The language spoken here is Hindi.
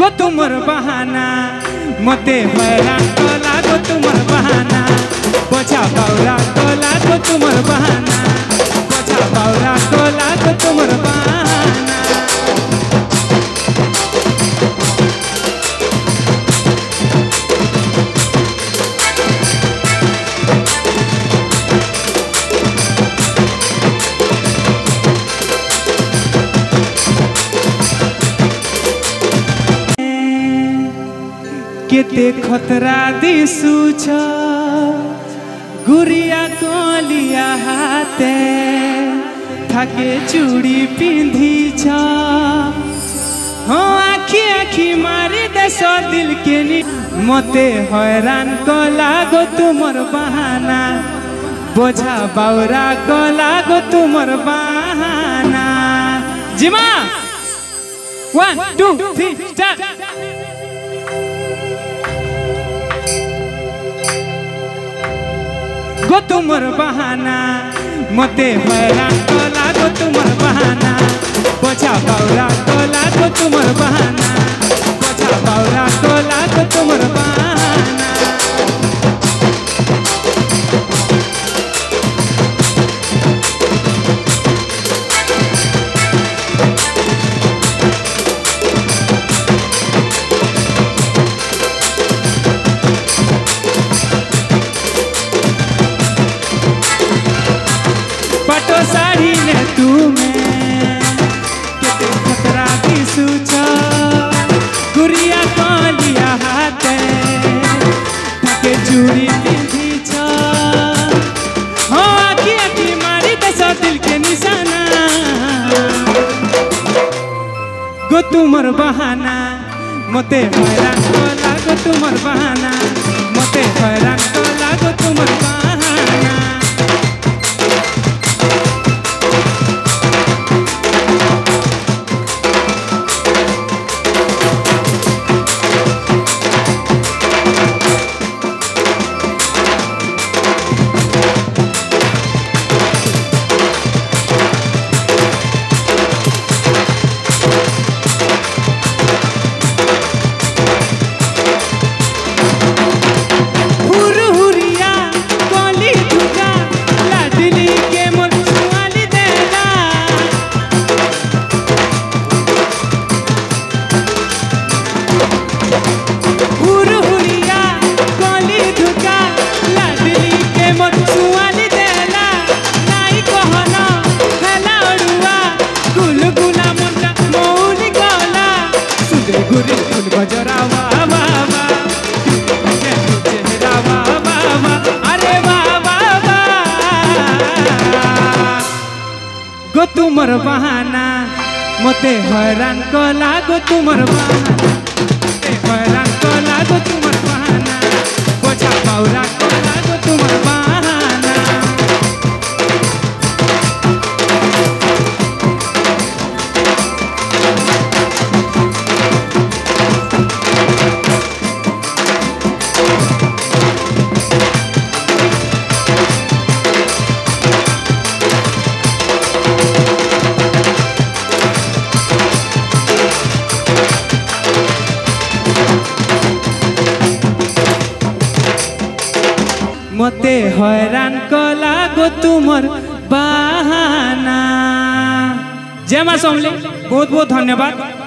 गो तुमर बहाना मते हैरान कला गो तुमर बहाना बोझा बाउरा कला गो तुमर बहाना बोझा बाउरा कला गो तुमर बहाना केते खतरा दिसुछ गुरिया कलिया हाते थाके चूड़ी पिंधी छ हो आखी आखी मारी देश दिल के नी मते हैरान कला गो तुमर बहाना बोझा बाउरा कला गो तुमर बहाना जिमा 1 2 3 स्टार्ट गो तुमर बहाना मते हैरान कला गो तुमर बहाना बोझा बाउरा कला गो तुमर बहाना बोझा बाउरा कला गो तुमर बहाना पटो साड़ी ने तुम्हें केते खतरा दिसुछ गुरिया कलिया हाथे थाके चूड़ी पिंधी छ हो आखी आखी मारी देश दिल के निशाना गो तुमर बहाना मते हैरान कला गो तुमर बहाना मते हैरान कला गो तुमर बहाना गो तुमर बहाना मते हैरान कला गो तुमर बहाना मते हैरान कला गो तुमर बहाना बोझा बाउरा कला गो तुमर बहाना मते हैरान कला गो तुमर बहाना। जय मां समलेई, बहुत बहुत धन्यवाद।